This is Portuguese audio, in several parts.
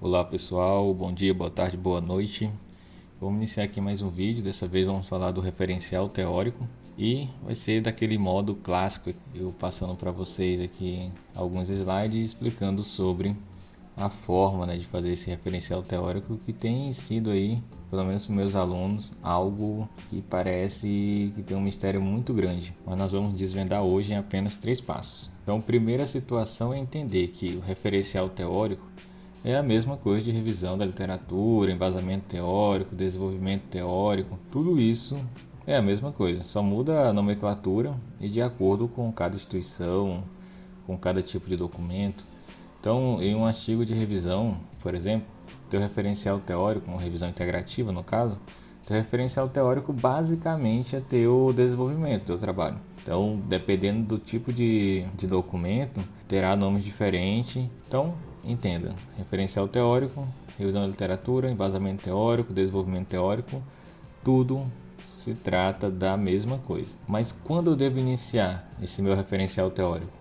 Olá pessoal, bom dia, boa tarde, boa noite. Vamos iniciar aqui mais um vídeo. Dessa vez vamos falar do referencial teórico e vai ser daquele modo clássico, eu passando para vocês aqui alguns slides explicando sobre a forma, de fazer esse referencial teórico, que tem sido aí, pelo menos para meus alunos, algo que parece que tem um mistério muito grande, mas nós vamos desvendar hoje em apenas 3 passos. Então, primeira situação é entender que o referencial teórico é a mesma coisa de revisão da literatura, embasamento teórico, desenvolvimento teórico, tudo isso é a mesma coisa, só muda a nomenclatura e de acordo com cada instituição, com cada tipo de documento. Então, em um artigo de revisão, por exemplo, teu referencial teórico, uma revisão integrativa no caso, teu referencial teórico basicamente é teu desenvolvimento, teu trabalho. Então, dependendo do tipo de documento, terá nomes diferentes. Então, entenda, referencial teórico, revisão da literatura, embasamento teórico, desenvolvimento teórico, tudo se trata da mesma coisa. Mas quando eu devo iniciar esse meu referencial teórico?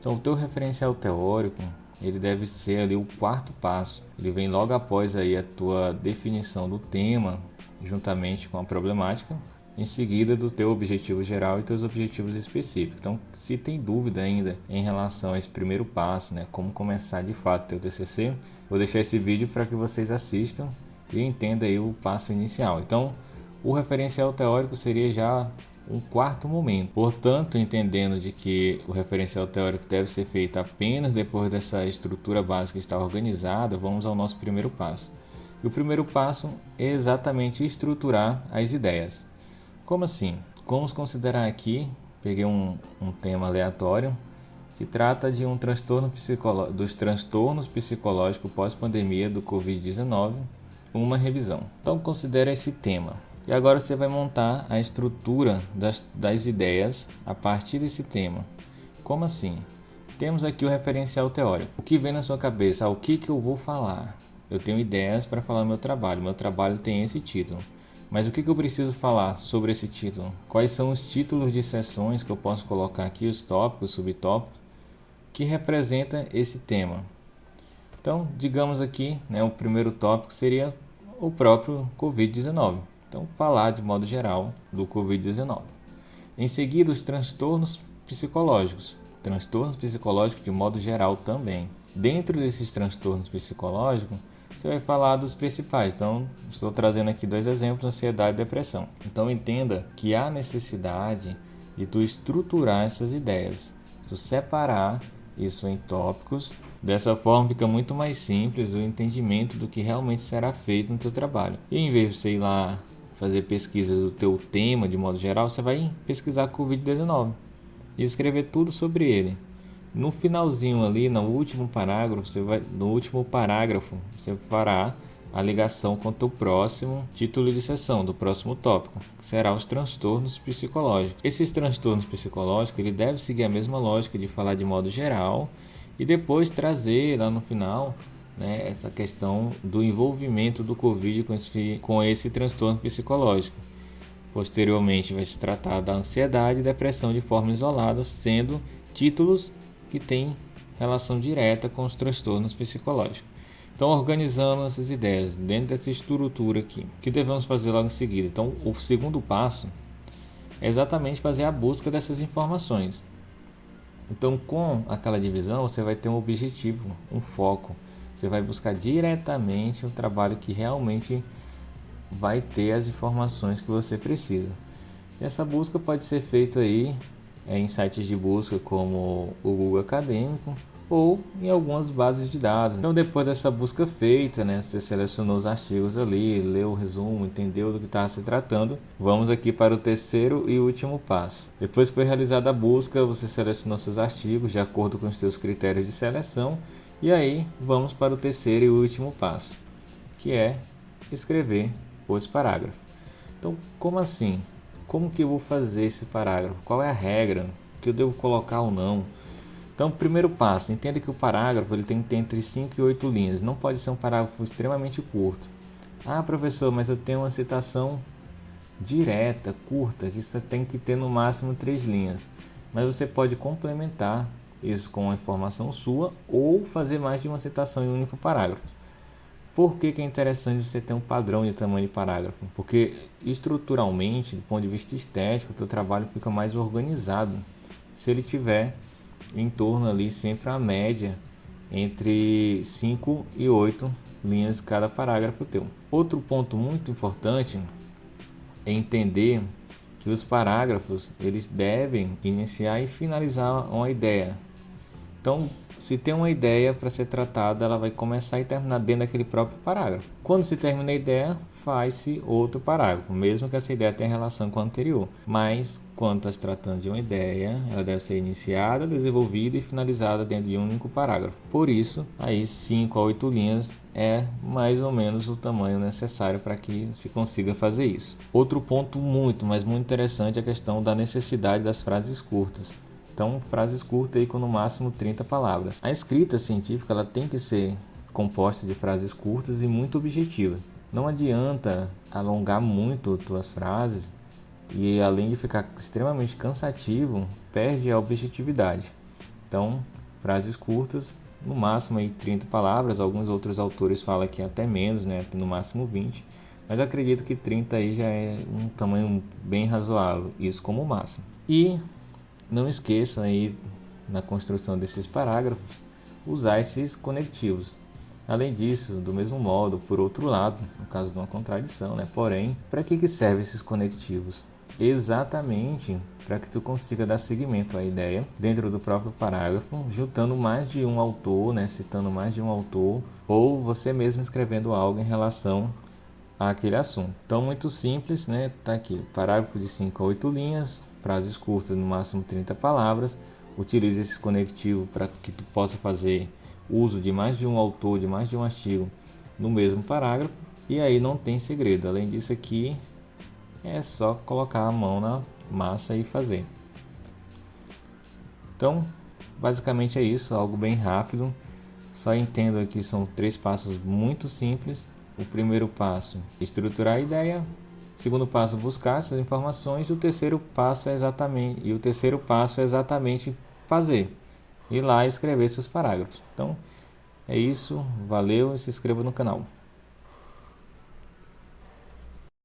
Então, o teu referencial teórico, ele deve ser ali o 4º passo. Ele vem logo após aí a tua definição do tema, juntamente com a problemática, em seguida do teu objetivo geral e teus objetivos específicos. Então, se tem dúvida ainda em relação a esse primeiro passo, como começar de fato teu TCC, vou deixar esse vídeo para que vocês assistam e entendam aí o passo inicial. Então, o referencial teórico seria já um 4º momento. Portanto, entendendo de que o referencial teórico deve ser feito apenas depois dessa estrutura básica estar organizada, vamos ao nosso primeiro passo. E o primeiro passo é exatamente estruturar as ideias. Como assim? Vamos considerar aqui, peguei um tema aleatório que trata de um transtorno dos transtornos psicológicos pós-pandemia do Covid-19, uma revisão. Então considere esse tema. E agora você vai montar a estrutura das ideias a partir desse tema. Como assim? Temos aqui o referencial teórico. O que vem na sua cabeça? O que eu vou falar? Eu tenho ideias para falar do meu trabalho. Meu trabalho tem esse título. Mas o que eu preciso falar sobre esse título? Quais são os títulos de sessões que eu posso colocar aqui, os tópicos, subtópicos, que representam esse tema? Então, digamos aqui, o primeiro tópico seria o próprio Covid-19. Então, falar de modo geral do Covid-19. Em seguida, os transtornos psicológicos. Transtornos psicológicos de modo geral também. Dentro desses transtornos psicológicos, você vai falar dos principais. Então, estou trazendo aqui 2 exemplos, ansiedade e depressão. Então, entenda que há necessidade de tu estruturar essas ideias. Tu separar isso em tópicos. Dessa forma, fica muito mais simples o entendimento do que realmente será feito no teu trabalho. E em vez de você ir lá fazer pesquisas do teu tema de modo geral, você vai pesquisar Covid-19 e escrever tudo sobre ele. No finalzinho ali, no último parágrafo, você fará a ligação com o teu próximo título de sessão, do próximo tópico, que será os transtornos psicológicos. Esses transtornos psicológicos, ele deve seguir a mesma lógica de falar de modo geral e depois trazer lá no final essa questão do envolvimento do Covid com esse transtorno psicológico. Posteriormente vai se tratar da ansiedade e depressão de forma isolada, sendo títulos que têm relação direta com os transtornos psicológicos. Então, organizando essas ideias dentro dessa estrutura aqui, o que devemos fazer logo em seguida? Então, o segundo passo é exatamente fazer a busca dessas informações. Então, com aquela divisão, você vai ter um objetivo, um foco. Você vai buscar diretamente o trabalho que realmente vai ter as informações que você precisa. E essa busca pode ser feita aí em sites de busca como o Google Acadêmico ou em algumas bases de dados. Então, depois dessa busca feita, você selecionou os artigos ali, leu o resumo, entendeu do que está se tratando. Vamos aqui para o terceiro e último passo. Depois que foi realizada a busca, você selecionou seus artigos de acordo com os seus critérios de seleção. E aí, vamos para o terceiro e último passo, que é escrever os parágrafos. Então, como assim? Como que eu vou fazer esse parágrafo? Qual é a regra? Que eu devo colocar ou não? Então, primeiro passo, entenda que o parágrafo ele tem que ter entre 5 e 8 linhas. Não pode ser um parágrafo extremamente curto. Ah, professor, mas eu tenho uma citação direta, curta, que você tem que ter no máximo 3 linhas. Mas você pode complementar isso com uma informação sua ou fazer mais de uma citação em um único parágrafo. Por que é interessante você ter um padrão de tamanho de parágrafo? Porque estruturalmente, do ponto de vista estético, o teu trabalho fica mais organizado. Se ele tiver em torno ali sempre a média entre 5 e 8 linhas de cada parágrafo teu. Outro ponto muito importante é entender que os parágrafos eles devem iniciar e finalizar uma ideia. Então, se tem uma ideia para ser tratada, ela vai começar e terminar dentro daquele próprio parágrafo. Quando se termina a ideia, faz-se outro parágrafo, mesmo que essa ideia tenha relação com a anterior. Mas, quando está se tratando de uma ideia, ela deve ser iniciada, desenvolvida e finalizada dentro de um único parágrafo. Por isso, aí 5 a 8 linhas é mais ou menos o tamanho necessário para que se consiga fazer isso. Outro ponto muito interessante é a questão da necessidade das frases curtas. Então, frases curtas aí com no máximo 30 palavras. A escrita científica ela tem que ser composta de frases curtas e muito objetivas. Não adianta alongar muito tuas frases e além de ficar extremamente cansativo, perde a objetividade. Então, frases curtas, no máximo aí 30 palavras. Alguns outros autores falam que até menos, né, no máximo 20. Mas eu acredito que 30 aí já é um tamanho bem razoável, isso como máximo. E não esqueçam aí, na construção desses parágrafos, usar esses conectivos. Além disso, do mesmo modo, por outro lado, no caso de uma contradição, né? Porém, para que servem esses conectivos? Exatamente para que tu consiga dar seguimento à ideia dentro do próprio parágrafo, juntando mais de um autor, né? Citando mais de um autor, ou você mesmo escrevendo algo em relação àquele assunto. Então, muito simples, né? Tá aqui, parágrafo de 5 a 8 linhas, frases curtas, no máximo 30 palavras. Utilize esse conectivo para que tu possa fazer uso de mais de um autor, de mais de um artigo no mesmo parágrafo. E aí não tem segredo. Além disso aqui, é só colocar a mão na massa e fazer. Então, basicamente é isso, algo bem rápido. Só entendo que são 3 passos muito simples. O primeiro passo, estruturar a ideia. O segundo passo, buscar essas informações. O terceiro passo é exatamente fazer. Ir lá e escrever seus parágrafos. Então, é isso. Valeu e se inscreva no canal.